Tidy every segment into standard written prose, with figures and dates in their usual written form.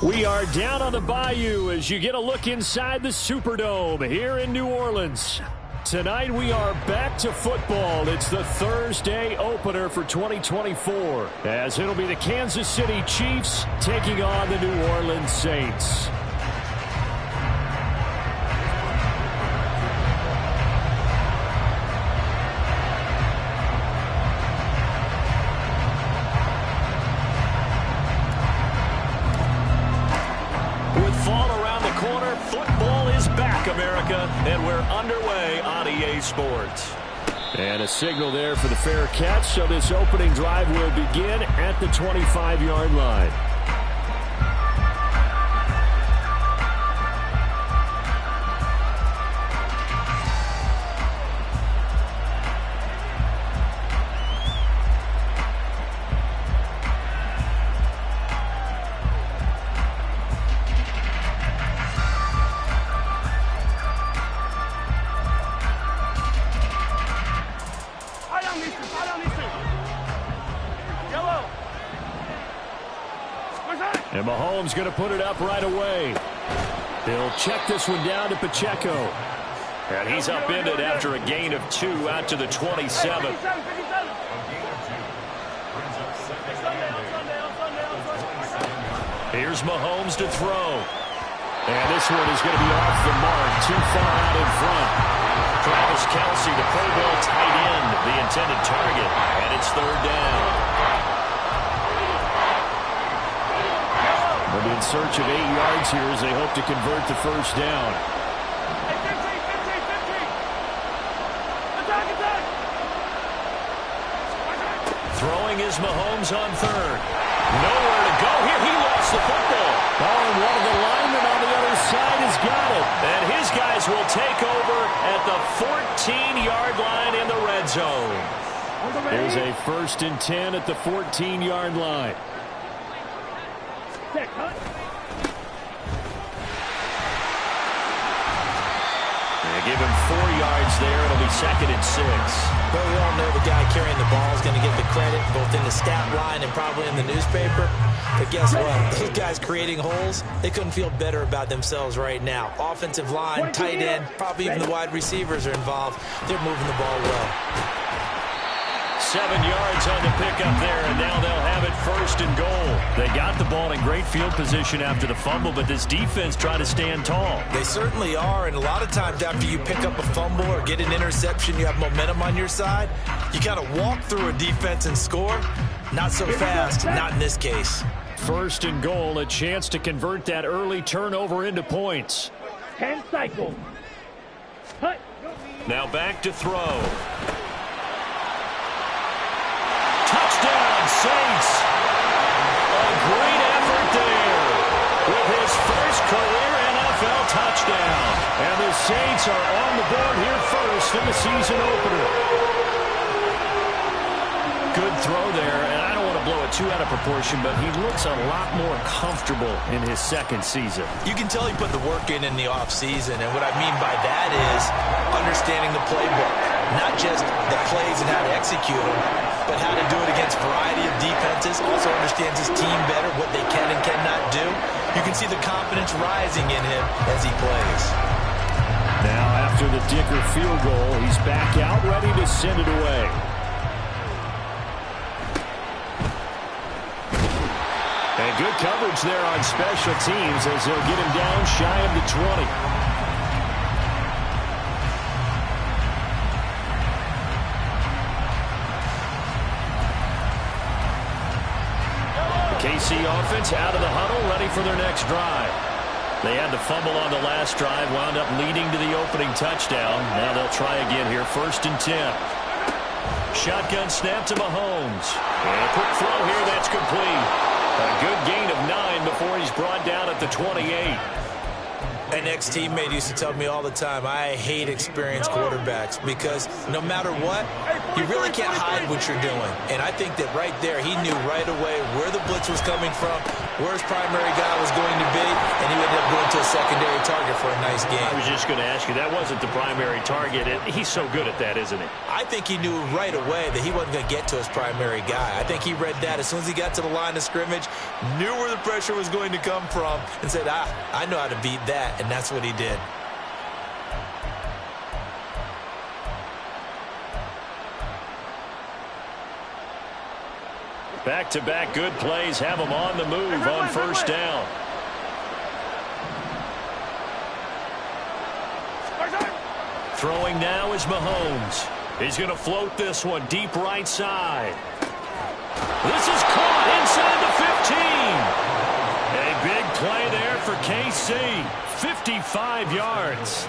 We are down on the bayou as you get a look inside the Superdome here in New Orleans. Tonight we are back to football. It's the Thursday opener for 2024 as it'll be the Kansas City Chiefs taking on the New Orleans Saints. America, and we're underway on EA Sports. And a signal there for the fair catch, so this opening drive will begin at the 25-yard line. And Mahomes going to put it up right away. He'll check this one down to Pacheco. And he's upended after a gain of 2 out to the 27. Here's Mahomes to throw. And this one is going to be off the mark, too far out in front. Travis Kelce, the Pro Bowl tight end, the intended target. And it's third down. They'll be in search of 8 yards here as they hope to convert the first down. Throwing is Mahomes on third. Nowhere to go here. He lost the football. Oh, and one of the linemen on the other side has got it. And his guys will take over at the 14-yard line in the red zone. There's a 1st and 10 at the 14-yard line. They give him 4 yards there. It'll be 2nd and 6. But we all know the guy carrying the ball is going to get the credit both in the stat line and probably in the newspaper. But guess what? Those guys creating holes, they couldn't feel better about themselves right now. Offensive line, tight end, probably even the wide receivers are involved. They're moving the ball well. 7 yards on the pickup there, and now they'll have it 1st and goal. They got the ball in great field position after the fumble, but this defense tried to stand tall. They certainly are, and a lot of times after you pick up a fumble or get an interception, you have momentum on your side. You got to walk through a defense and score. Not so fast, not in this case. 1st and goal, a chance to convert that early turnover into points. 10 cycles. Now back to throw. Touchdown, Saints. A great effort there with his first career NFL touchdown. And the Saints are on the board here first in the season opener. Good throw there, and I don't want to blow it too out of proportion, but he looks a lot more comfortable in his 2nd season. You can tell he put the work in the offseason, and what I mean by that is understanding the playbook. Not just the plays and how to execute them, but how to do it against a variety of defenses. Also understands his team better, what they can and cannot do. You can see the confidence rising in him as he plays. Now after the Dicker field goal, he's back out ready to send it away. And good coverage there on special teams as they'll get him down shy of the 20. KC offense out of the huddle, ready for their next drive. They had the fumble on the last drive, wound up leading to the opening touchdown. Now they'll try again here, 1st and 10. Shotgun snap to Mahomes. And a quick throw here, that's complete. A good gain of 9 before he's brought down at the 28. An ex-teammate used to tell me all the time, I hate experienced quarterbacks because no matter what, you really can't hide what you're doing. And I think that right there, he knew right away where the blitz was coming from, where his primary guy was going to be, and he ended up going to a secondary target for a nice game. I was just going to ask you, that wasn't the primary target, and he's so good at that, isn't he? I think he knew right away that he wasn't going to get to his primary guy. I think he read that as soon as he got to the line of scrimmage, knew where the pressure was going to come from, and said, I know how to beat that. And that's what he did. Back-to-back good plays have him on the move on 1st down. Throwing now is Mahomes. He's going to float this one deep right side. This is caught inside the 15. A big play there for KC. 55 yards.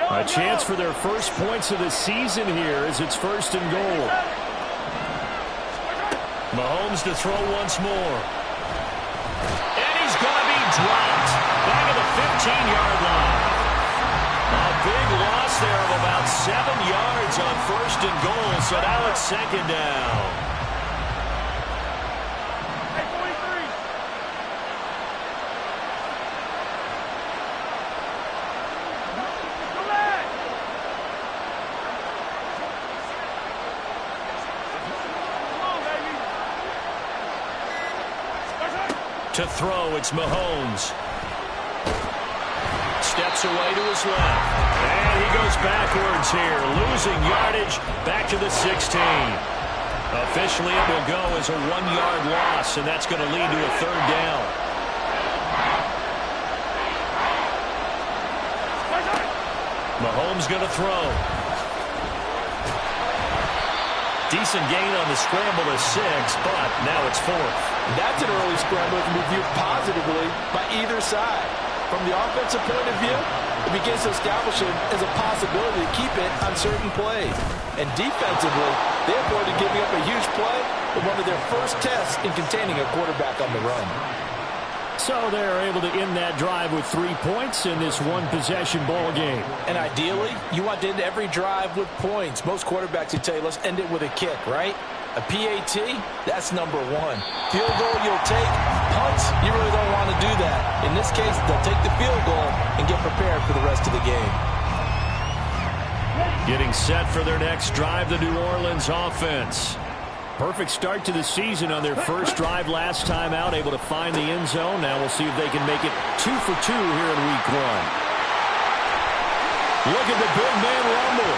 A chance for their first points of the season here as it's 1st and goal. Mahomes to throw once more. And he's going to be dropped back at the 15-yard line. A big loss there of about 7 yards on 1st and goal, so now it's 2nd down. To throw, it's Mahomes. Steps away to his left. And he goes backwards here, losing yardage back to the 16. Officially, it will go as a 1-yard loss, and that's going to lead to a 3rd down. Mahomes going to throw. Decent gain on the scramble to 6, but now it's 4th. That's an early scramble that can be viewed positively by either side. From the offensive point of view, it begins to establish it as a possibility to keep it on certain plays. And defensively, they avoided giving up a huge play with one of their first tests in containing a quarterback on the run. So they're able to end that drive with 3 points in this one-possession ball game. And ideally, you want to end every drive with points. Most quarterbacks would tell you, let's end it with a kick, right? A PAT, that's number 1. Field goal, you'll take. Punts, you really don't want to do that. In this case, they'll take the field goal and get prepared for the rest of the game. Getting set for their next drive, the New Orleans offense. Perfect start to the season on their first drive last time out, able to find the end zone. Now we'll see if they can make it 2 for 2 here in week 1. Look at the big man rumble.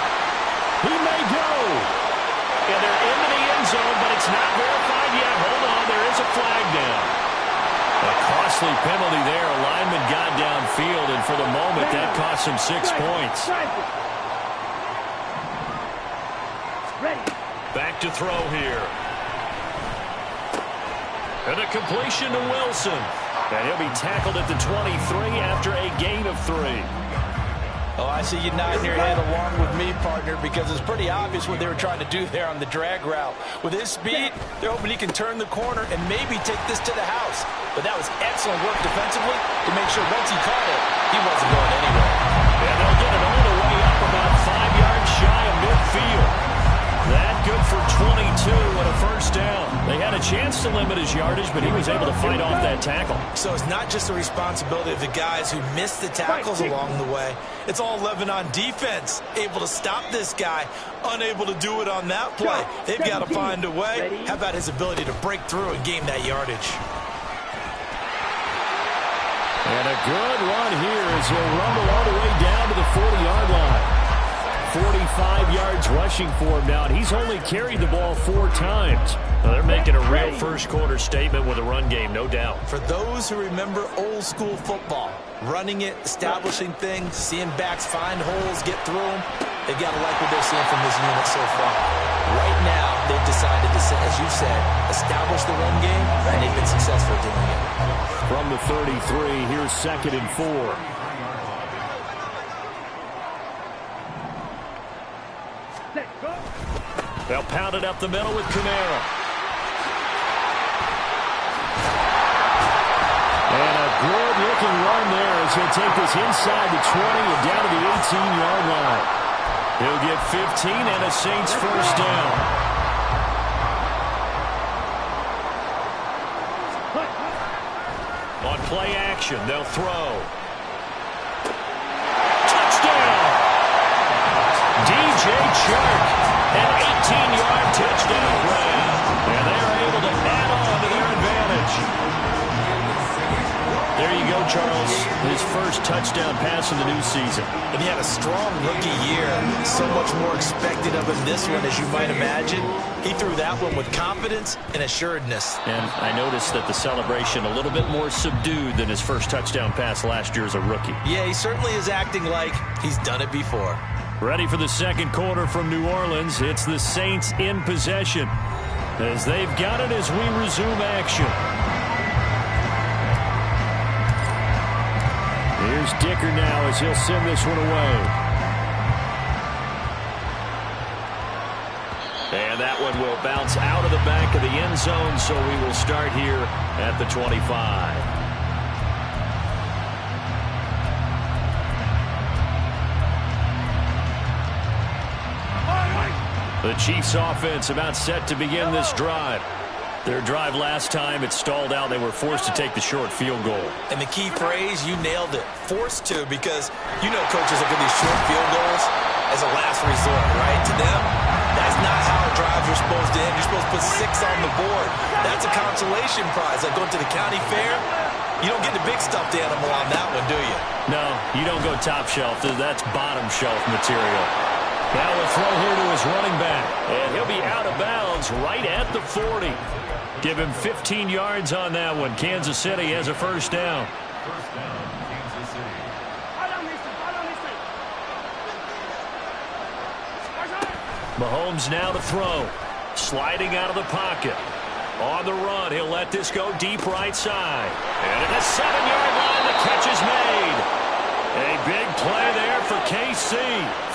He may go. And they're into the end zone, but it's not verified yet. Hold on, there is a flag down. A costly penalty there. A lineman got downfield, and for the moment, that cost him 6 points. Back to throw here. And a completion to Wilson. And he'll be tackled at the 23 after a gain of 3. Oh, I see you nodding your head along with me, partner, because it's pretty obvious what they were trying to do there on the drag route. With his speed, they're hoping he can turn the corner and maybe take this to the house. But that was excellent work defensively to make sure once he caught it, he wasn't going anywhere. And they'll get it all the way up about 5 yards shy of midfield. That good for 22 and a first down. They had a chance to limit his yardage, but he was able to fight off that tackle. So it's not just the responsibility of the guys who missed the tackles along the way. It's all 11 on defense, able to stop this guy, unable to do it on that play. They've got to find a way. How about his ability to break through and gain that yardage? And a good run here as he'll rumble all the way down to the 40-yard line. 45 yards rushing for him now, and he's only carried the ball 4 times. Well, they're making a real first-quarter statement with a run game, no doubt. For those who remember old-school football, running it, establishing things, seeing backs find holes, get through them, they've got to like what they're seeing from this unit so far. Right now, they've decided to, as you said, establish the run game, and they've been successful doing it. From the 33, here's 2nd and 4. They'll pound it up the middle with Kamara. And a good-looking run there as he'll take this inside the 20 and down to the 18-yard line. He'll get 15 and a Saints first down. On play action, they'll throw. Touchdown! DJ Chark. An 18-yard touchdown grab. And they're able to add on to their advantage. There you go, Charles. His first touchdown pass of the new season. And he had a strong rookie year. So much more expected of him this one, as you might imagine. He threw that one with confidence and assuredness. And I noticed that the celebration a little bit more subdued than his first touchdown pass last year as a rookie. Yeah, he certainly is acting like he's done it before. Ready for the second quarter from New Orleans. It's the Saints in possession as they've got it as we resume action. Here's Dicker now as he'll send this one away. And that one will bounce out of the back of the end zone, so we will start here at the 25. The Chiefs offense about set to begin this drive. Their drive last time, it stalled out. They were forced to take the short field goal. And the key phrase, you nailed it, forced to, because you know coaches look at these short field goals as a last resort, right? To them, that's not how drives are supposed to end. You're supposed to put 6 on the board. That's a consolation prize. Like going to the county fair, you don't get the big stuffed animal on that one, do you? No, you don't go top shelf. That's bottom shelf material. Now we'll throw here to his running back. And he'll be out of bounds right at the 40. Give him 15 yards on that one. Kansas City has a first down. Mahomes now to throw. Sliding out of the pocket. On the run, he'll let this go deep right side. And at the 7-yard line, the catch is made. A big play there for KC.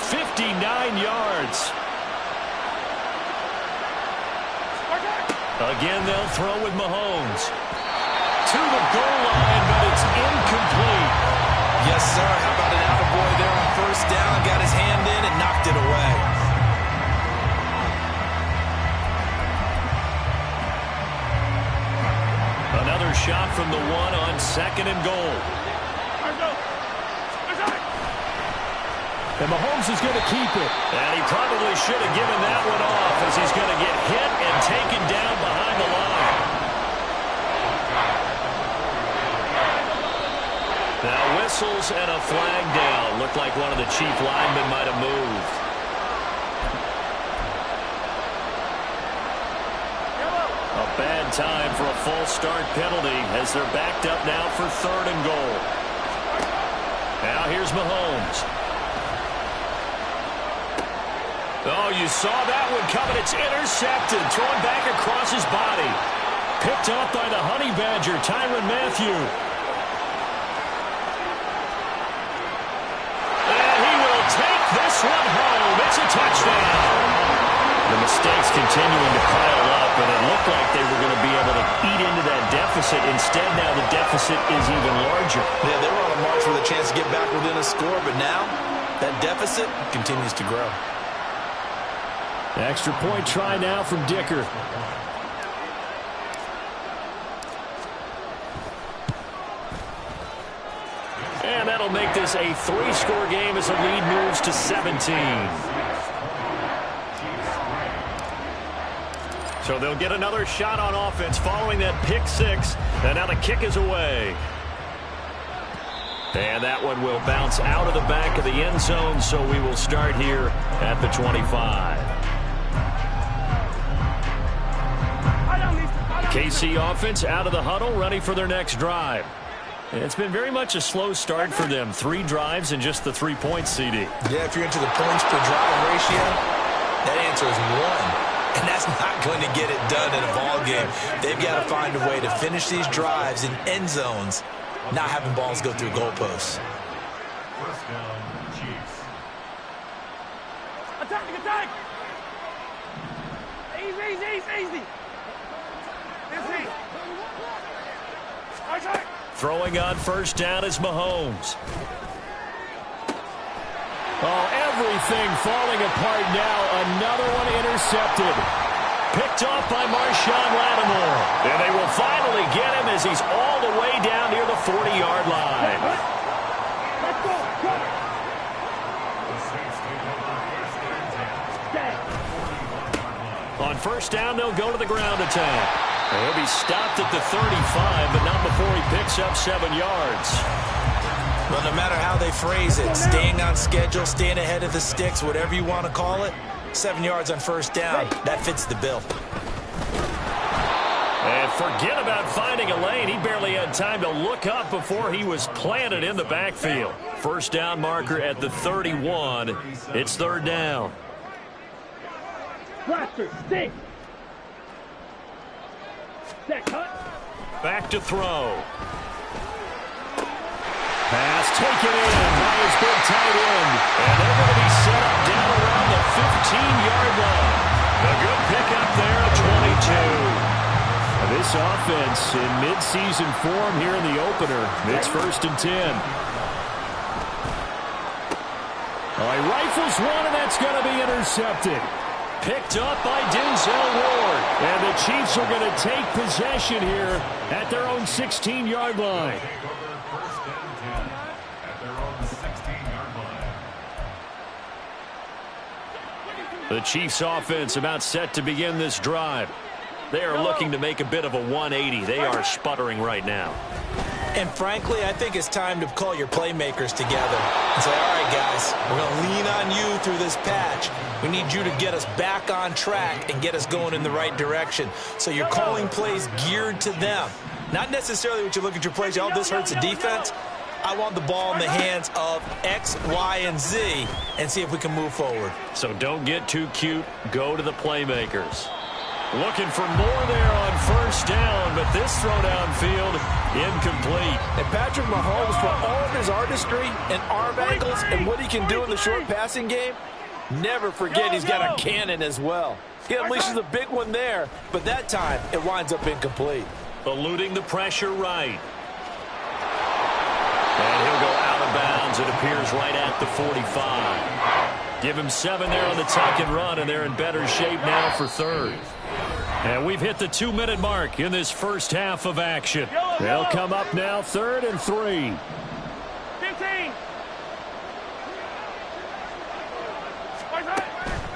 59 yards. Again, they'll throw with Mahomes. To the goal line, but it's incomplete. Yes, sir. How about an attaboy there on first down? Got his hand in and knocked it away. Another shot from the 1 on 2nd and goal. And Mahomes is going to keep it. And he probably should have given that one off as he's going to get hit and taken down behind the line. Now whistles and a flag down. Looked like one of the Chief linemen might have moved. A bad time for a false start penalty as they're backed up now for 3rd and goal. Now here's Mahomes. Oh, you saw that one coming. It's intercepted. Thrown back across his body. Picked up by the Honey Badger, Tyrann Mathieu. And he will take this one home. It's a touchdown. The mistakes continuing to pile up, and it looked like they were going to be able to eat into that deficit. Instead, now the deficit is even larger. Yeah, they were on a march with a chance to get back within a score, but now that deficit continues to grow. Extra point try now from Dicker. And that'll make this a 3-score game as the lead moves to 17. So they'll get another shot on offense following that pick 6. And now the kick is away. And that one will bounce out of the back of the end zone, so we will start here at the 25. KC offense out of the huddle, ready for their next drive. It's been very much a slow start for them. 3 drives and just the 3 points, CD. Yeah, if you're into the points per drive ratio, that answer is 1. And that's not going to get it done in a ball game. They've got to find a way to finish these drives in end zones, not having balls go through goalposts. First down, Chiefs. Attack! Easy. Throwing on first down is Mahomes. Oh, everything falling apart now. Another one intercepted. Picked off by Marshawn Lattimore. And they will finally get him as he's all the way down near the 40-yard line. Let's go. On first down, they'll go to the ground attack. He'll be stopped at the 35, but not before he picks up 7 yards. Well, no matter how they phrase it, staying on schedule, staying ahead of the sticks, whatever you want to call it, 7 yards on first down, that fits the bill. And forget about finding a lane. He barely had time to look up before he was planted in the backfield. First down marker at the 31. It's third down. Blaster, stick. Back to throw. Pass taken in by his big tight end. And they're going to be set up down around the 15-yard line. A good pickup there at 22. This offense in mid-season form here in the opener. It's first and 10. Oh, he rifles one, and that's going to be intercepted. Picked up by Denzel Ward. And the Chiefs are going to take possession here at their own 16-yard line. Take over first and 10 at their own 16-yard line. The Chiefs offense about set to begin this drive. They are looking to make a bit of a 180. They are sputtering right now. And frankly, I think it's time to call your playmakers together and say, all right, guys, we're going to lean on you through this patch. We need you to get us back on track and get us going in the right direction. So you're calling plays geared to them. Not necessarily what you look at your plays, oh, this hurts the defense. I want the ball in the hands of X, Y, and Z and see if we can move forward. So don't get too cute. Go to the playmakers. Looking for more there on first down, but this throw downfield incomplete. And Patrick Mahomes, for all of his artistry and arm angles and what he can do in the short passing game, never forget he's got a cannon as well. He unleashes a big one there, but that time it winds up incomplete. Eluding the pressure right. And he'll go out of bounds. It appears right at the 45. Give him 7 there on the tuck and run, and they're in better shape now for third. And we've hit the 2-minute mark in this first half of action. They'll come up now, 3rd and 3. 15.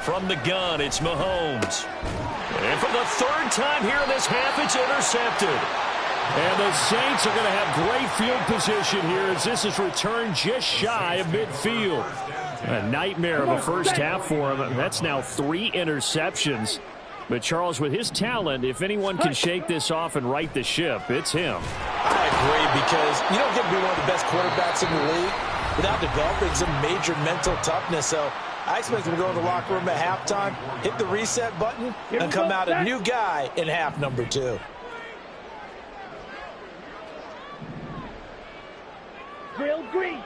From the gun, it's Mahomes. And for the 3rd time here in this half, it's intercepted. And the Saints are going to have great field position here as this is returned just shy of midfield. A nightmare of a first half for him. That's now 3 interceptions. But, Charles, with his talent, if anyone can shake this off and right the ship, it's him. I agree, because you don't get to be one of the best quarterbacks in the league without developing some major mental toughness. So I expect him to go in the locker room at halftime, hit the reset button, and come out a new guy in half number 2. Real green.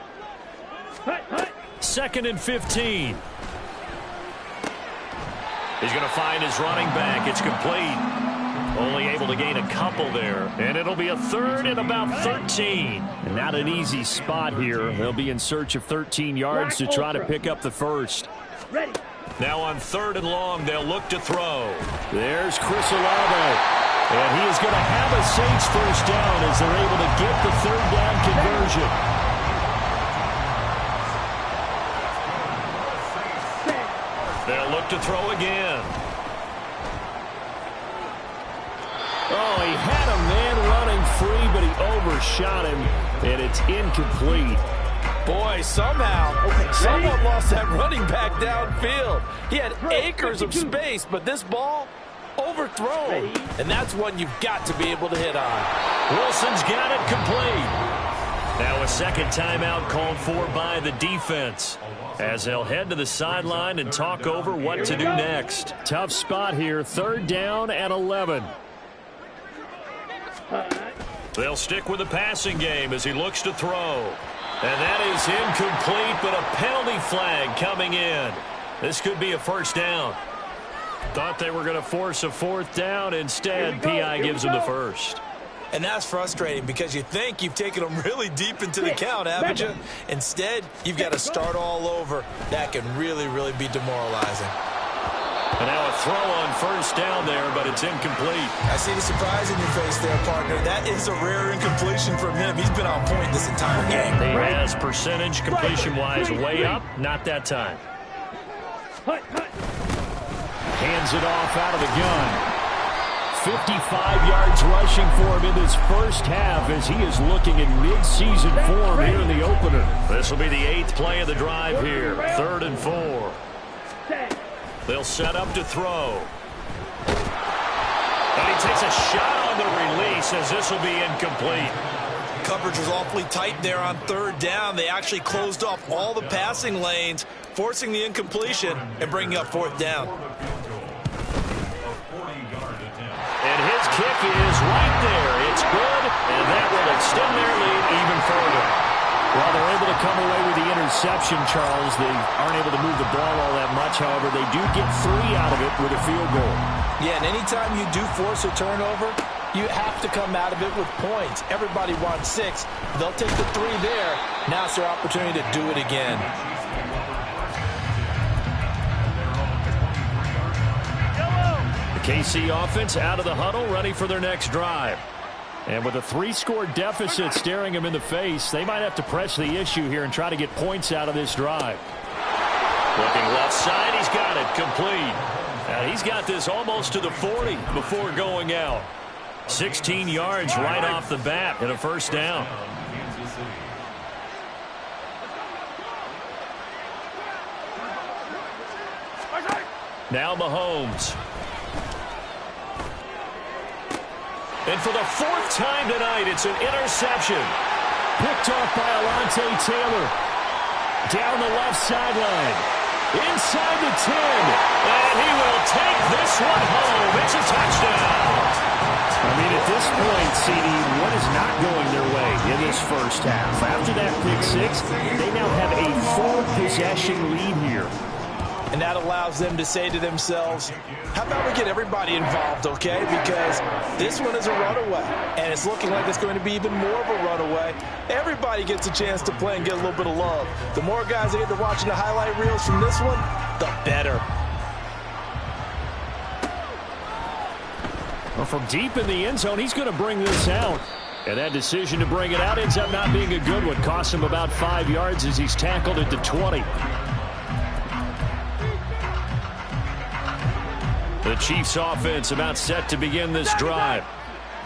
2nd and 15. He's going to find his running back. It's complete. Only able to gain a couple there. And it'll be a 3rd and about 13. And not an easy spot here. They'll be in search of 13 yards to try to pick up the first. Ready. Now on 3rd and long, they'll look to throw. There's Chris Olave. And he is going to have a Saints first down as they're able to get the 3rd down conversion. They'll look to throw again. Oh, he had a man running free, but he overshot him. And it's incomplete. Boy, somehow, someone lost that running back downfield. He had acres of space, but this ball overthrown. And that's one you've got to be able to hit on. Wilson's got it complete. Now a second timeout called for by the defense, as they'll head to the sideline and talk over what to do next. Tough spot here, 3rd down and 11. They'll stick with the passing game as he looks to throw. And that is incomplete, but a penalty flag coming in. This could be a first down. Thought they were going to force a 4th down. Instead, P.I. gives them the first. And that's frustrating because you think you've taken them really deep into the count, haven't you? Instead, you've got to start all over. That can really, really be demoralizing. And now a throw on 1st down there, but it's incomplete. I see the surprise in your face there, partner. That is a rare incompletion from him. He's been on point this entire game. He has percentage completion-wise way up. Not that time. Hands it off out of the gun. 55 yards rushing for him in this first half as he is looking in mid-season form here in the opener. This will be the 8th play of the drive here. 3rd and 4. They'll set up to throw. And he takes a shot on the release as this will be incomplete. Coverage was awfully tight there on 3rd down. They actually closed off all the passing lanes, forcing the incompletion and bringing up 4th down. And his kick is right there. It's good, and that will extend their lead even further. Well, they're able to come away with the interception, Charles. They aren't able to move the ball all that much. However, they do get 3 out of it with a field goal. Yeah, and anytime you do force a turnover, you have to come out of it with points. Everybody wants 6. They'll take the 3 there. Now it's their opportunity to do it again. The KC offense out of the huddle, ready for their next drive. And with a 3-score deficit staring them in the face, they might have to press the issue here and try to get points out of this drive. Looking left side, he's got it complete. He's got this almost to the 40 before going out. 16 yards right off the bat and a first down. Now Mahomes. And for the 4th time tonight, it's an interception. Picked off by Alontae Taylor. Down the left sideline. Inside the 10. And he will take this one home. It's a touchdown. I mean, at this point, CD, what is not going their way in this first half? After that pick 6, they now have a 4-possession lead here. And that allows them to say to themselves, how about we get everybody involved, okay? Because this one is a runaway, and it's looking like it's going to be even more of a runaway. Everybody gets a chance to play and get a little bit of love. The more guys that get to watching the highlight reels from this one, the better. Well, from deep in the end zone, he's going to bring this out. And that decision to bring it out ends up not being a good one. Costs him about 5 yards as he's tackled at the 20. The Chiefs offense about set to begin this drive.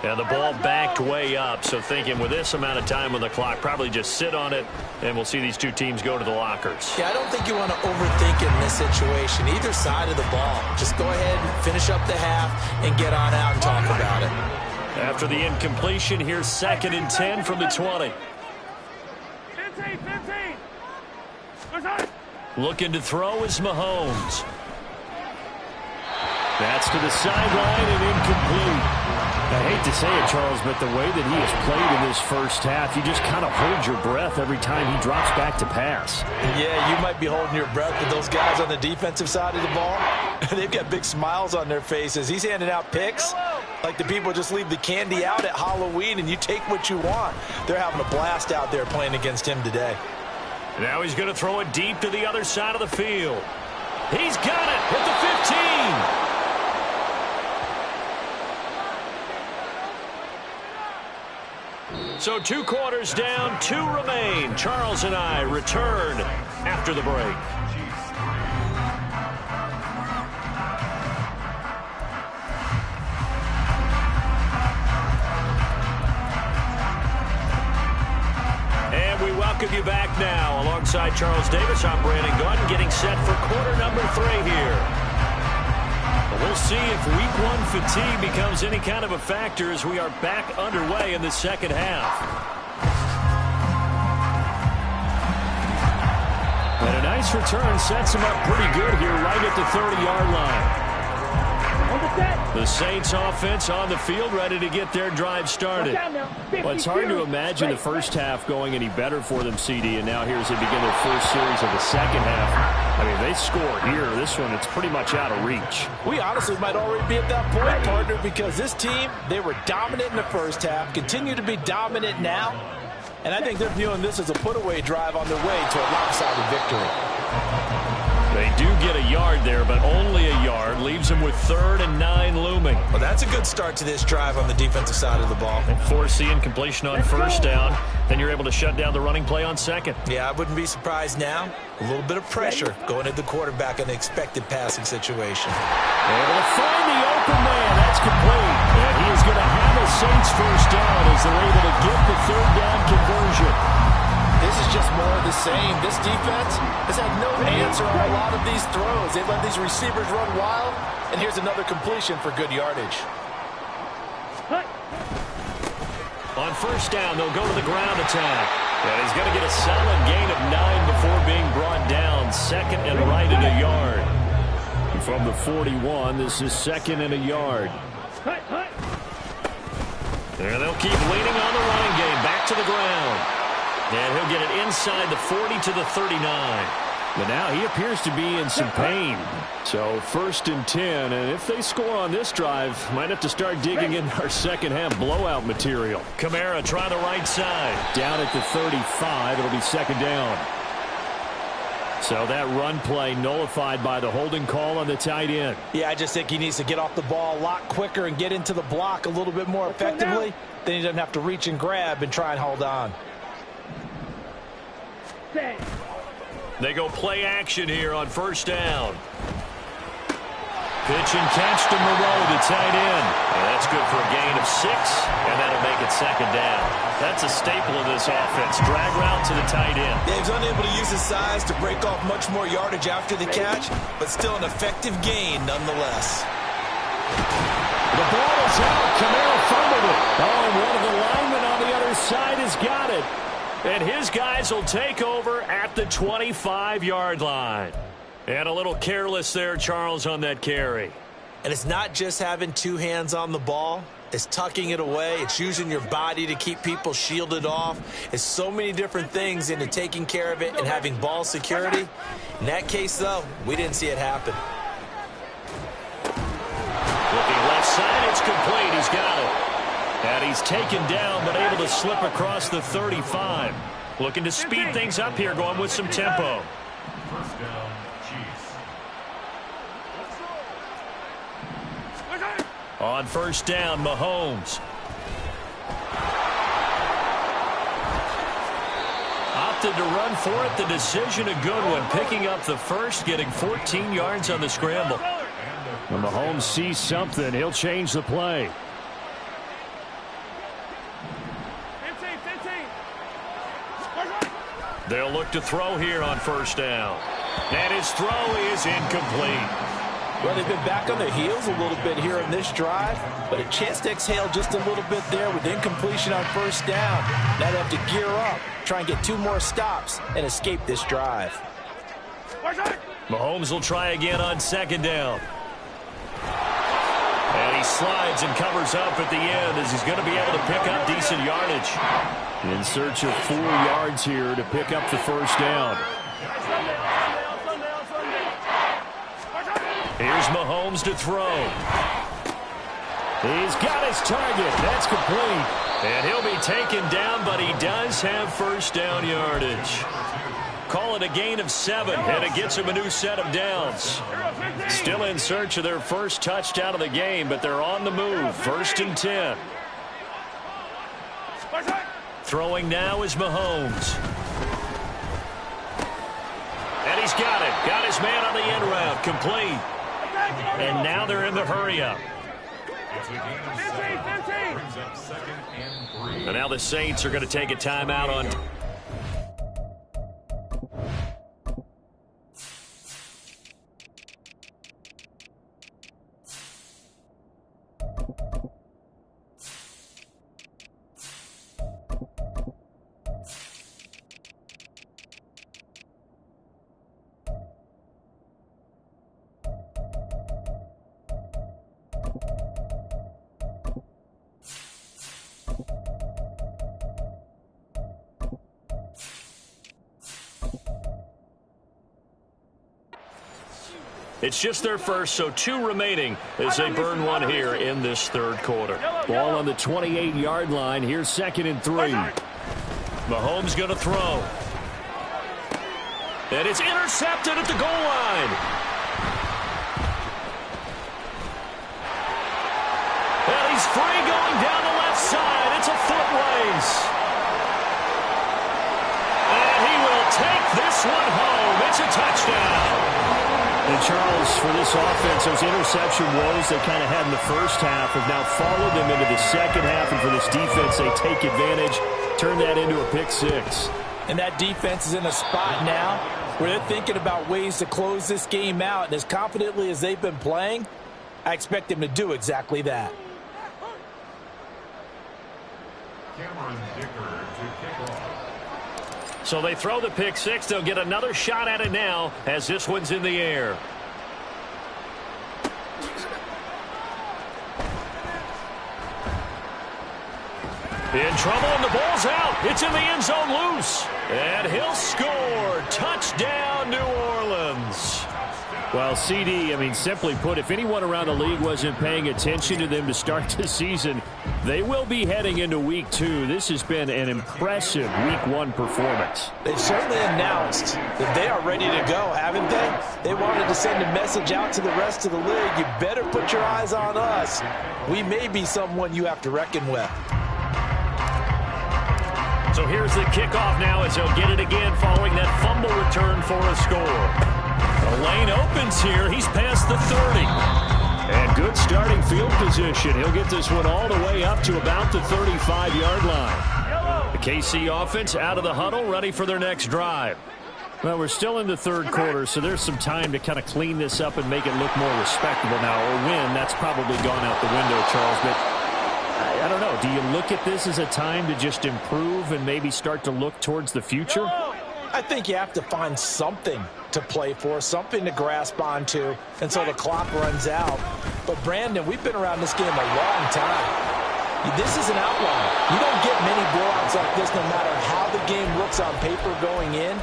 And the ball backed way up, so thinking with this amount of time on the clock, probably just sit on it, and we'll see these two teams go to the lockers. Yeah, I don't think you want to overthink it in this situation. Either side of the ball. Just go ahead and finish up the half and get on out and talk about it. After the incompletion, here's 2nd and 10 from the 20. 15. Looking to throw is Mahomes. That's to the sideline and incomplete. I hate to say it, Charles, but the way that he has played in this first half, you just kind of hold your breath every time he drops back to pass. Yeah, you might be holding your breath, but those guys on the defensive side of the ball, they've got big smiles on their faces. He's handing out picks like the people just leave the candy out at Halloween and you take what you want. They're having a blast out there playing against him today. Now he's going to throw it deep to the other side of the field. He's got it at the 15. So 2 quarters down, 2 remain. Charles and I return after the break. welcome you back now. Alongside Charles Davis, I'm Brandon Gaudin, getting set for quarter number 3 here. We'll see if week 1 fatigue becomes any kind of a factor as we are back underway in the second half. And a nice return sets him up pretty good here right at the 30-yard line. The Saints offense on the field ready to get their drive started. Well, it's hard to imagine the first half going any better for them, CD, and now here as they begin their first series of the second half. I mean, they score here. This one, it's pretty much out of reach. We honestly might already be at that point, partner, because this team, they were dominant in the first half, continue to be dominant now, and I think they're viewing this as a put-away drive on their way to a lopsided victory. They do get a yard there, but only a yard. Leaves them with 3rd and 9 looming. Well, that's a good start to this drive on the defensive side of the ball. And force the incompletion on first down. Then you're able to shut down the running play on second. Yeah, I wouldn't be surprised now. A little bit of pressure going at the quarterback in an expected passing situation. Able to find the open man. That's complete. And he is going to have a Saints first down as they're able to get the 3rd down conversion. This is just more of the same. This defense has had no answer on a lot of these throws. They've let these receivers run wild, and here's another completion for good yardage. On first down, they'll go to the ground attack. And he's going to get a solid gain of 9 before being brought down. 2nd and right and a yard. And from the 41, this is 2nd and a yard. And they'll keep leaning on the running game. Back to the ground. And he'll get it inside the 40 to the 39. But now he appears to be in some pain. So 1st and 10. And if they score on this drive, might have to start digging in our second half blowout material. Kamara try the right side. Down at the 35. It'll be 2nd down. So that run play nullified by the holding call on the tight end. Yeah, I just think he needs to get off the ball a lot quicker and get into the block a little bit more effectively. Then he doesn't have to reach and grab and try and hold on. They go play action here on first down. Pitch and catch to Moreau, the tight end. And that's good for a gain of 6, and that'll make it 2nd down. That's a staple of this offense. Drag route to the tight end. Yeah, he's unable to use his size to break off much more yardage after the catch, but still an effective gain nonetheless. The ball is out. Kamara fumbled it. Oh, and one of the linemen on the other side has got it. And his guys will take over at the 25-yard line. And a little careless there, Charles, on that carry. And it's not just having 2 hands on the ball. It's tucking it away. It's using your body to keep people shielded off. It's so many different things into taking care of it and having ball security. In that case, though, we didn't see it happen. Looking left side, it's complete. He's got it. And he's taken down, but able to slip across the 35. Looking to speed things up here, going with some tempo. First down, Chiefs. On first down, Mahomes. Opted to run for it. The decision, a good one. Picking up the first, getting 14 yards on the scramble. When Mahomes sees something, he'll change the play. They'll look to throw here on first down. And his throw is incomplete. Well, they've been back on their heels a little bit here in this drive, but a chance to exhale just a little bit there with incompletion on first down. Now they have to gear up, try and get 2 more stops, and escape this drive. Mahomes will try again on 2nd down. And he slides and covers up at the end as he's going to be able to pick up decent yardage. In search of 4 yards here to pick up the first down. Here's Mahomes to throw. He's got his target. That's complete. And he'll be taken down, but he does have first down yardage. Call it a gain of 7, and it gets him a new set of downs. Still in search of their first touchdown of the game, but they're on the move. 1st and 10. Throwing now is Mahomes. And he's got it. Got his man on the end route. Complete. And now they're in the hurry-up. It's a gain of 7. Brings up 2nd and 3. And now the Saints are going to take a timeout on... It's just their first, so 2 remaining as they burn one here in this third quarter. Ball on the 28-yard line. Here's 2nd and 3. Mahomes going to throw. And it's intercepted at the goal line. And he's free going down the left side. It's a foot race. And he will take this one home. It's a touchdown. And Charles, for this offense, those interception woes they kind of had in the first half have now followed them into the second half. And for this defense, they take advantage, turn that into a pick 6. And that defense is in a spot now where they're thinking about ways to close this game out. And as confidently as they've been playing, I expect them to do exactly that. Cameron Dicker to kick off. So they throw the pick 6. They'll get another shot at it now as this one's in the air. In trouble, and the ball's out. It's in the end zone loose. And he'll score. Touchdown, New Orleans. Well, CD, I mean, simply put, if anyone around the league wasn't paying attention to them to start the season, they will be heading into Week 2. This has been an impressive Week 1 performance. They've certainly announced that they are ready to go, haven't they? They wanted to send a message out to the rest of the league. You better put your eyes on us. We may be someone you have to reckon with. So here's the kickoff now as he'll get it again following that fumble return for a score. The lane opens here. He's past the 30. And good starting field position. He'll get this one all the way up to about the 35-yard line. The KC offense out of the huddle, ready for their next drive. Well, we're still in the third quarter, so there's some time to kind of clean this up and make it look more respectable now. Or win, that's probably gone out the window, Charles. But I don't know. Do you look at this as a time to just improve and maybe start to look towards the future? I think you have to find something to play for, something to grasp onto until the clock runs out. But, Brandon, we've been around this game a long time. This is an outlier. You don't get many blowouts like this no matter how the game looks on paper going in.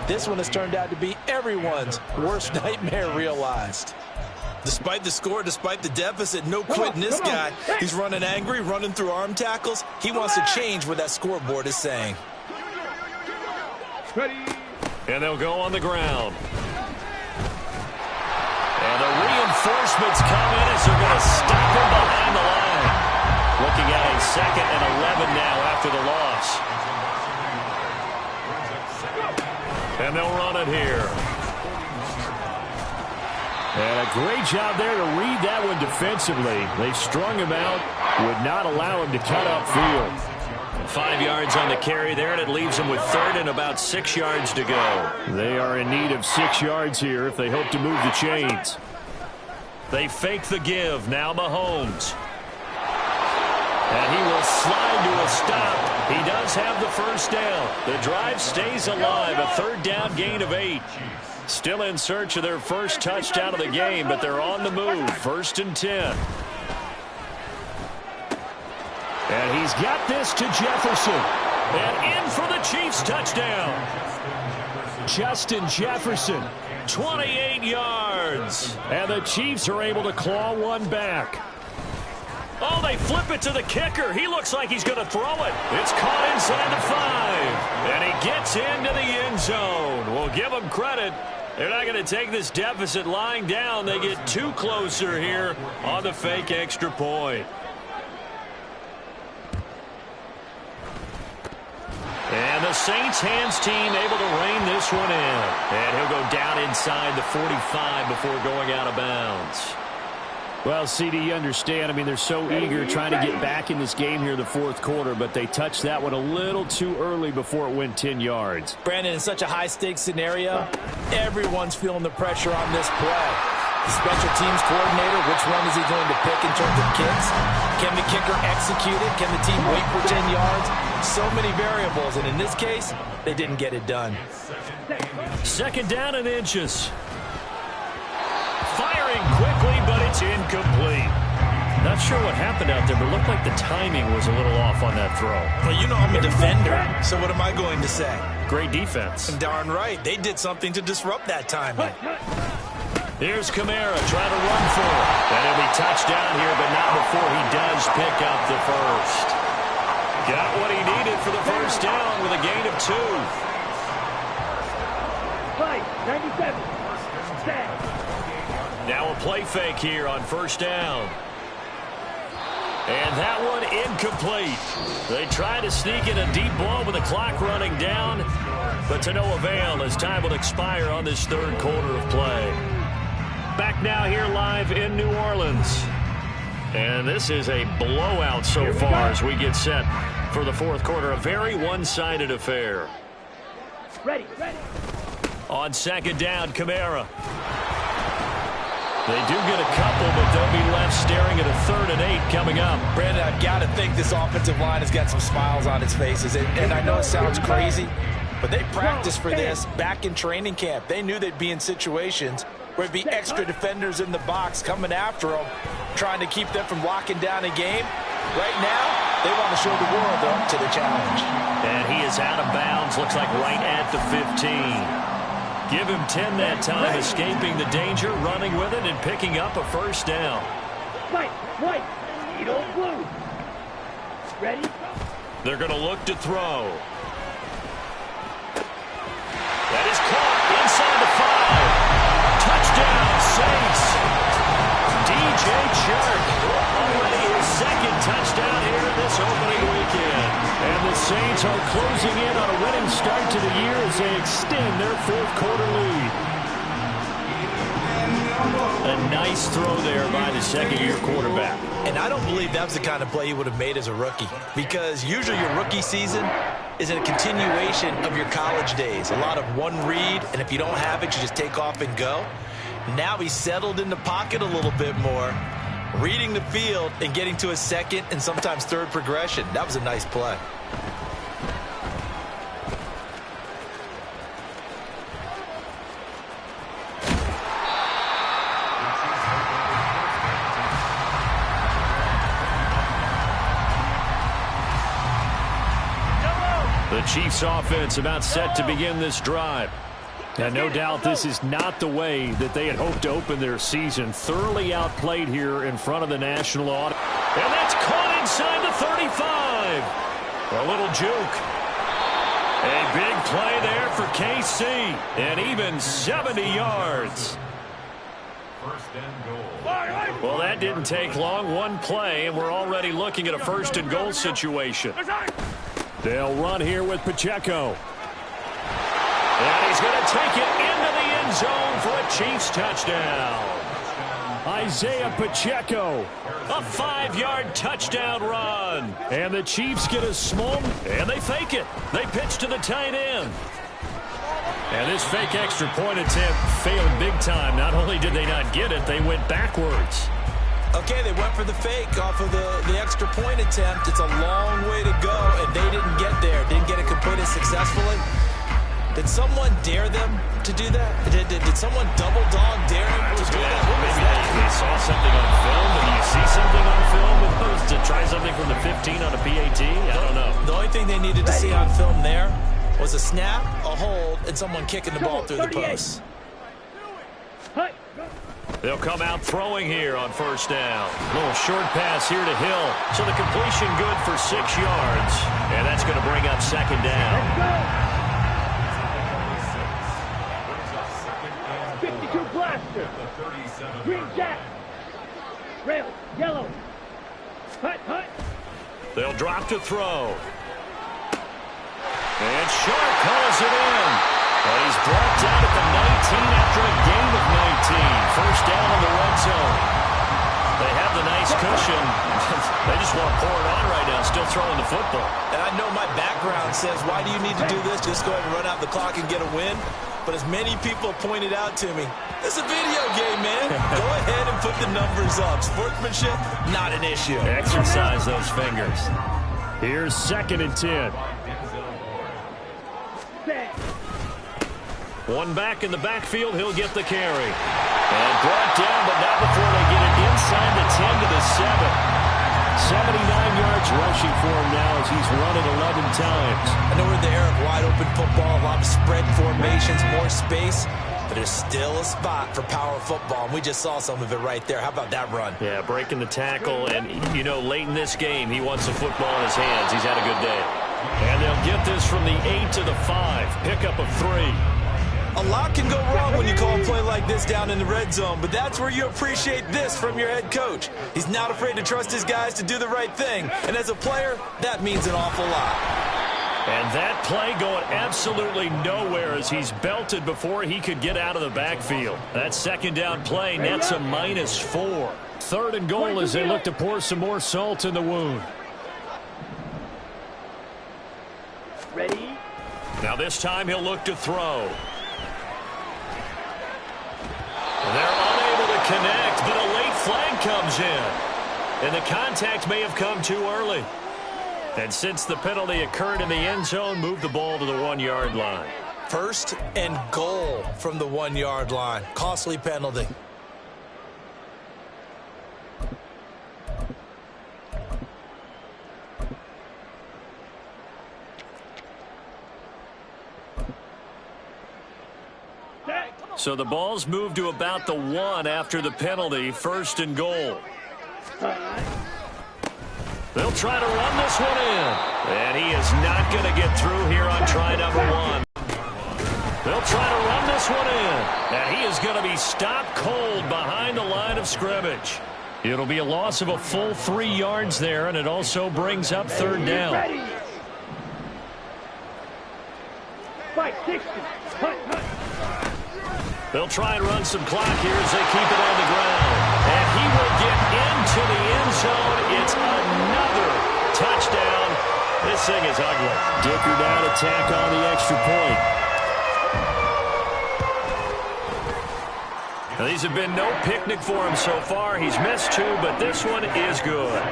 This one has turned out to be everyone's worst nightmare realized. Despite the score, despite the deficit, no quitting this guy. He's running angry, running through arm tackles. He wants to change what that scoreboard is saying. And they'll go on the ground. And the reinforcements come in as they're going to stop him behind the line. Looking at a 2nd and 11 now after the loss. And they'll run it here. And a great job there to read that one defensively. They strung him out, would not allow him to cut upfield. 5 yards on the carry there, and it leaves them with 3rd and about 6 yards to go. They are in need of 6 yards here if they hope to move the chains. They fake the give. Now Mahomes. And he will slide to a stop. He does have the first down. The drive stays alive. A 3rd down gain of 8. Still in search of their first touchdown of the game, but they're on the move. 1st and 10. And he's got this to Jefferson. And in for the Chiefs touchdown. Justin Jefferson. 28 yards. And the Chiefs are able to claw one back. Oh, they flip it to the kicker. He looks like he's going to throw it. It's caught inside the 5. And he gets into the end zone. We'll give him credit. They're not going to take this deficit lying down. They get 2 closer here on the fake extra point. And the Saints hands team able to rein this one in. And he'll go down inside the 45 before going out of bounds. Well, CD, you understand. I mean, they're so eager trying to get back in this game here in the 4th quarter, but they touched that one a little too early before it went 10 yards. Brandon, in such a high-stakes scenario, everyone's feeling the pressure on this play. The special teams coordinator, which one is he going to pick in terms of kicks? Can the kicker execute it? Can the team wait for 10 yards? So many variables, and in this case, they didn't get it done. 2nd down and inches. Firing quickly, but it's incomplete. Not sure what happened out there, but it looked like the timing was a little off on that throw. Well, you know I'm a defender, so what am I going to say? Great defense. Darn right. They did something to disrupt that timing. Here's Kamara trying to run for it. And he'll be touchdown here, but not before he does pick up the first. Got what he needed for the first down with a gain of 2. 97. Now a play fake here on first down. And that one incomplete. They try to sneak in a deep blow with the clock running down, but to no avail as time will expire on this third quarter of play. Back now here live in New Orleans. And this is a blowout so far as we get set for the fourth quarter. A very one-sided affair. Ready. On second down, Kamara. They do get a couple, but they'll be left staring at a 3rd and 8 coming up. Brandon, I've got to think this offensive line has got some smiles on its faces. And I know it sounds crazy, but they practiced for this back in training camp. They knew they'd be in situations where there'd be extra defenders in the box coming after them, trying to keep them from locking down a game. Right now, they want to show the world they're up to the challenge. And he is out of bounds, looks like right at the 15. Give him 10 that time, escaping the danger, running with it, and picking up a first down. White, needle blue. Ready? They're going to look to throw. That is caught inside the 5. Touchdown, Saints. DJ Chark, already his second touchdown here in this opening weekend. And the Saints are closing in on a winning start to the year as they extend their fourth quarter lead. A nice throw there by the second-year quarterback. And I don't believe that was the kind of play he would have made as a rookie, because usually your rookie season is a continuation of your college days. A lot of one read, and if you don't have it, you just take off and go. Now he's settled in the pocket a little bit more, reading the field and getting to a second and sometimes third progression. That was a nice play. The Chiefs offense about set to begin this drive. And no doubt this is not the way that they had hoped to open their season. Thoroughly outplayed here in front of the national audience. And that's caught inside the 35. A little juke. A big play there for KC. And even 70 yards. First and goal. Well, that didn't take long. One play, and we're already looking at a first and goal situation. They'll run here with Pacheco. And he's going to take it into the end zone for a Chiefs touchdown. Isaiah Pacheco, a 5-yard touchdown run. And the Chiefs get a small, and they fake it. They pitch to the tight end. And this fake extra point attempt failed big time. Not only did they not get it, they went backwards. Okay, they went for the fake off of the extra point attempt. It's a long way to go, and they didn't get there. Didn't get it completed successfully. Did someone dare them to do that? Did someone double dog dare them to do that? Maybe they saw something on film. Did you see something on film to try something from the 15 on a PAT? I don't know. The only thing they needed to see on film there was a snap, a hold, and someone kicking the ball through the post. They'll come out throwing here on first down. Little short pass here to Hill. So the completion good for 6 yards. And that's going to bring up second down. 52 blaster. Green jack. Rail. Yellow. Hut. They'll drop to throw. And Sharp calls it in. But he's brought down at the 19 after a gain of 19. First down in the red zone. They have the nice cushion. They just want to pour it on right now, still throwing the football. And I know my background says, why do you need to do this? Just go ahead and run out the clock and get a win. But as many people pointed out to me, it's a video game, man. Go ahead and put the numbers up. Sportsmanship, not an issue. Exercise those fingers. Here's second and 10. One back in the backfield, he'll get the carry. And brought down, but not before they get it inside the 10 to the 7. 79 yards rushing for him now as he's run it 11 times. I know we're in the era of wide open football, a lot of spread formations, more space, but there's still a spot for power football, and we just saw some of it right there. How about that run? Yeah, breaking the tackle, and, you know, late in this game, he wants the football in his hands. He's had a good day. And they'll get this from the 8 to the 5. Pickup of 3. A lot can go wrong when you call a play like this down in the red zone, but that's where you appreciate this from your head coach. He's not afraid to trust his guys to do the right thing, and as a player, that means an awful lot. And that play going absolutely nowhere as he's belted before he could get out of the backfield. That second down play nets a -4. 3rd and goal as they look to pour some more salt in the wound. Ready? Now this time he'll look to throw. They're unable to connect, but a late flag comes in. And the contact may have come too early. And since the penalty occurred in the end zone, move the ball to the 1-yard line. 1st and goal from the 1-yard line. Costly penalty. So the ball's moved to about the 1 after the penalty. 1st and goal. They'll try to run this one in. And he is not going to get through here on try number 1. They'll try to run this one in. And he is going to be stopped cold behind the line of scrimmage. It'll be a loss of a full 3 yards there, and it also brings up 3rd down. Ready. Fight 60. Hunt. They'll try and run some clock here as they keep it on the ground. And he will get into the end zone. It's another touchdown. This thing is ugly. Dicker down to tack on the extra point. Now, these have been no picnic for him so far. He's missed 2, but this one is good.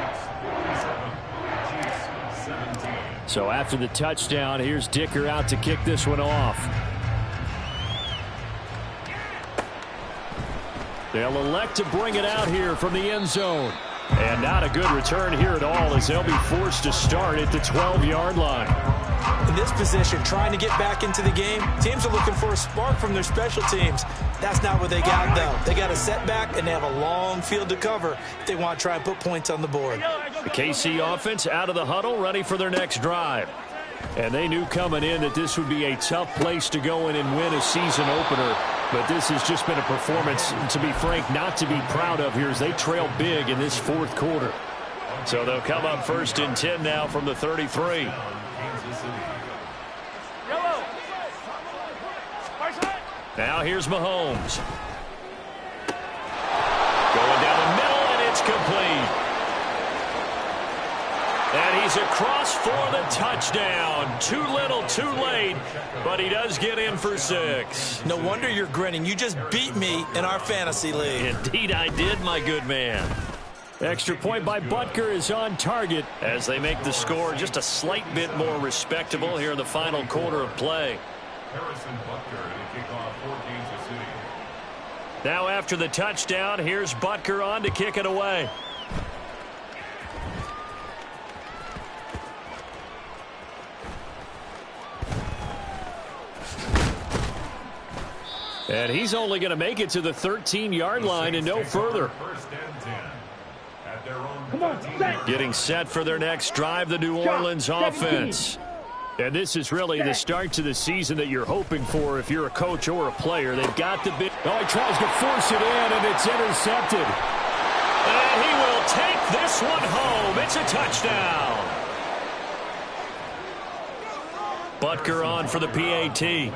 So after the touchdown, here's Dicker out to kick this one off. They'll elect to bring it out here from the end zone. And not a good return here at all as they'll be forced to start at the 12-yard line. In this position, trying to get back into the game, teams are looking for a spark from their special teams. That's not what they got, though. They got a setback, and they have a long field to cover if they want to try and put points on the board. The KC offense out of the huddle, ready for their next drive. And they knew coming in that this would be a tough place to go in and win a season opener. But this has just been a performance, to be frank, not to be proud of here as they trail big in this 4th quarter. So they'll come up 1st and 10 now from the 33. Now here's Mahomes. Going down the middle, and it's complete. And he's across for the touchdown. Too little, too late, but he does get in for 6. No wonder you're grinning. You just beat me in our fantasy league. Indeed I did, my good man. Extra point by Butker is on target as they make the score just a slight bit more respectable here in the final quarter of play. Harrison Butker to kick off for Kansas City. Now after the touchdown, here's Butker on to kick it away. And he's only going to make it to the 13-yard line and no further. 1st and 10 at their own. Come on, set. Getting set for their next drive, the New Orleans offense. And this is really the start to the season that you're hoping for if you're a coach or a player. They've got the big... Oh, he tries to force it in, and it's intercepted. And he will take this one home. It's a touchdown. Butker on for the PAT.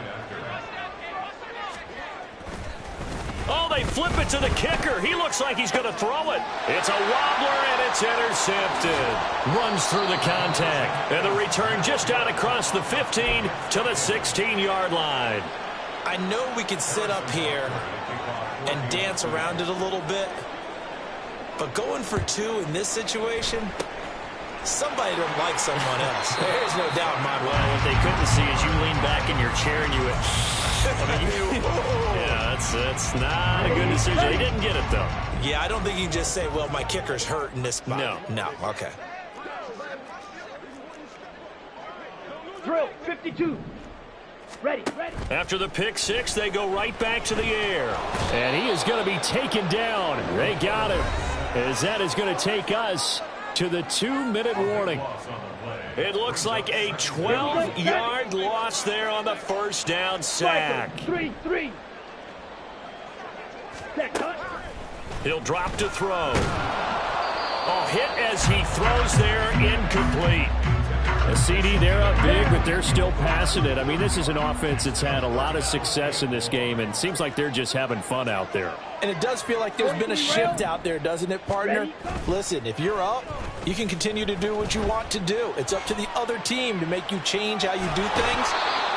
Oh, they flip it to the kicker. He looks like he's going to throw it. It's a wobbler, and it's intercepted. Runs through the contact. And the return just out across the 15 to the 16-yard line. I know we could sit up here and dance around it a little bit, but going for 2 in this situation, somebody don't like someone else. There's no doubt in my mind. Well, what they couldn't see is you lean back in your chair and you went... yeah, that's not a good decision. He didn't get it, though. Yeah, I don't think you can just say, well, my kicker's hurt in this spot. No, okay. Drill 52. Ready, ready. After the pick six, they go right back to the air. And he is going to be taken down. They got him. As that is going to take us to the 2-minute warning. It looks like a 12-yard loss there on the first down sack. 3-3. Sack, cut. He'll drop to throw. Oh, hit as he throws there, incomplete. A CD, they're up big, but they're still passing it. I mean, this is an offense that's had a lot of success in this game, and it seems like they're just having fun out there. And it does feel like there's been a shift out there, doesn't it, partner? Listen, if you're up, you can continue to do what you want to do. It's up to the other team to make you change how you do things.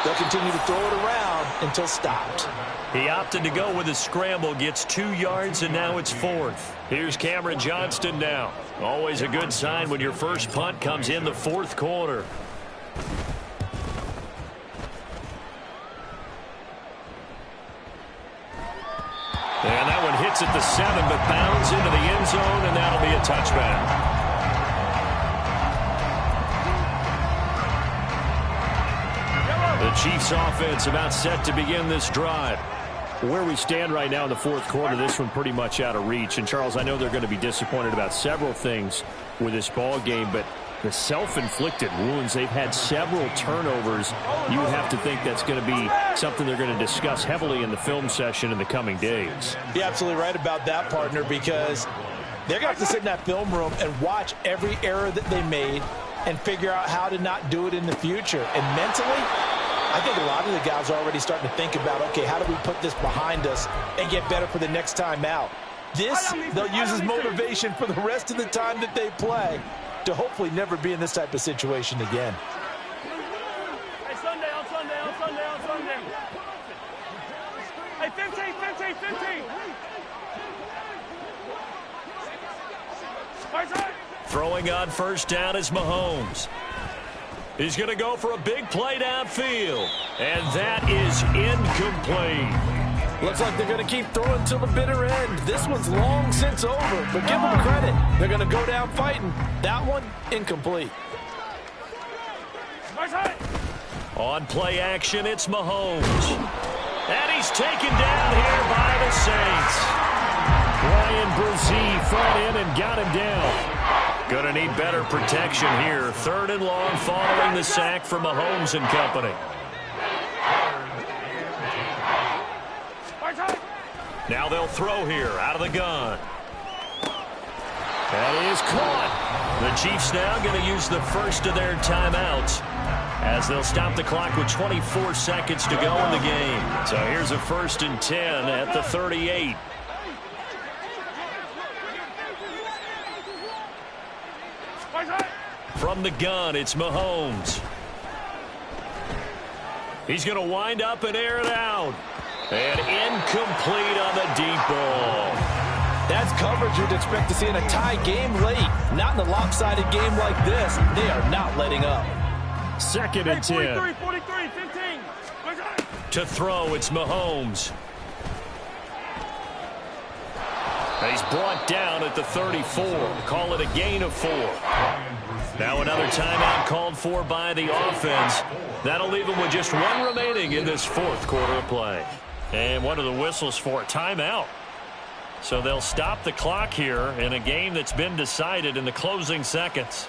They'll continue to throw it around until stopped. He opted to go with a scramble, gets 2 yards, and now it's 4th. Here's Cameron Johnston now. Always a good sign when your first punt comes in the 4th quarter. And that one hits at the 7, but bounds into the end zone, and that'll be a touchback. The Chiefs offense about set to begin this drive. Where we stand right now in the 4th quarter, this one pretty much out of reach. And, Charles, I know they're going to be disappointed about several things with this ball game, but the self-inflicted wounds, they've had several turnovers. You would have to think that's going to be something they're going to discuss heavily in the film session in the coming days. You're absolutely right about that, partner, because they're going to have to sit in that film room and watch every error that they made and figure out how to not do it in the future. And mentally, I think a lot of the guys are already starting to think about, okay, how do we put this behind us and get better for the next time out? This, they'll use as motivation for the rest of the time that they play to hopefully never be in this type of situation again. Hey, Sunday, on Sunday, on Sunday, on Sunday. Hey, 15, 15, 15. Throwing on first down is Mahomes. He's going to go for a big play downfield. And that is incomplete. Looks like they're going to keep throwing till the bitter end. This one's long since over, but give them credit. They're going to go down fighting. That one, incomplete. On play action, it's Mahomes. And he's taken down here by the Saints. Ryan Brzee front in and got him down. Going to need better protection here. 3rd and long following the sack from Mahomes and company. Now they'll throw here out of the gun. That is caught. The Chiefs now going to use the first of their timeouts as they'll stop the clock with 24 seconds to go in the game. So here's a 1st and 10 at the 38. From the gun, it's Mahomes. He's going to wind up and air it out. And incomplete on the deep ball. That's coverage you'd expect to see in a tie game late. Not in a lopsided game like this. They are not letting up. 2nd and 10. 43, 15. To throw, it's Mahomes. He's brought down at the 34. Call it a gain of 4. Now another timeout called for by the offense. That'll leave them with just 1 remaining in this 4th quarter of play. And what are the whistles for? Timeout. So they'll stop the clock here in a game that's been decided in the closing seconds.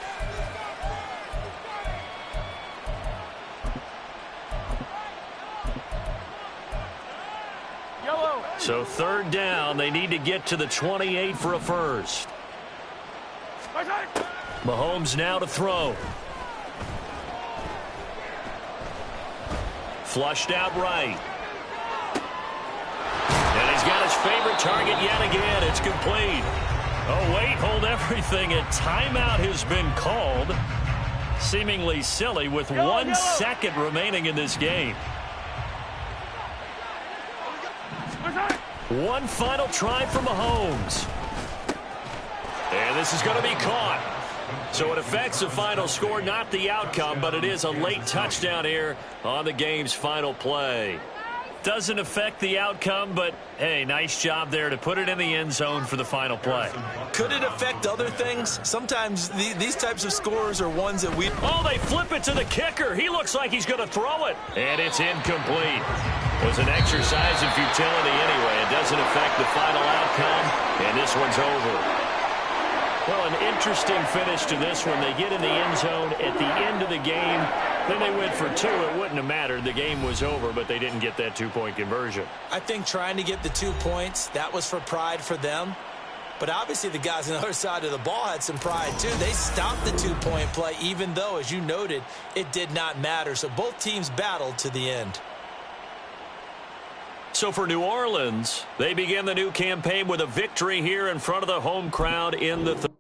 So 3rd down, they need to get to the 28 for a first. Mahomes now to throw. Flushed out right. And he's got his favorite target yet again. It's complete. Oh, wait, hold everything. A timeout has been called. Seemingly silly with 1 second remaining in this game. One final try for Mahomes. And this is going to be caught. So it affects the final score, not the outcome, but it is a late touchdown here on the game's final play. Doesn't affect the outcome, but, hey, nice job there to put it in the end zone for the final play. Could it affect other things? Sometimes these types of scores are ones that we... Oh, they flip it to the kicker. He looks like he's going to throw it. And it's incomplete. It was an exercise in futility anyway. It doesn't affect the final outcome, and this one's over. Well, an interesting finish to this one. They get in the end zone at the end of the game. Then they went for two. It wouldn't have mattered. The game was over, but they didn't get that two-point conversion. I think trying to get the 2 points, that was for pride for them. But obviously the guys on the other side of the ball had some pride too. They stopped the 2-point play, even though, as you noted, it did not matter. So both teams battled to the end. So for New Orleans, they begin the new campaign with a victory here in front of the home crowd in the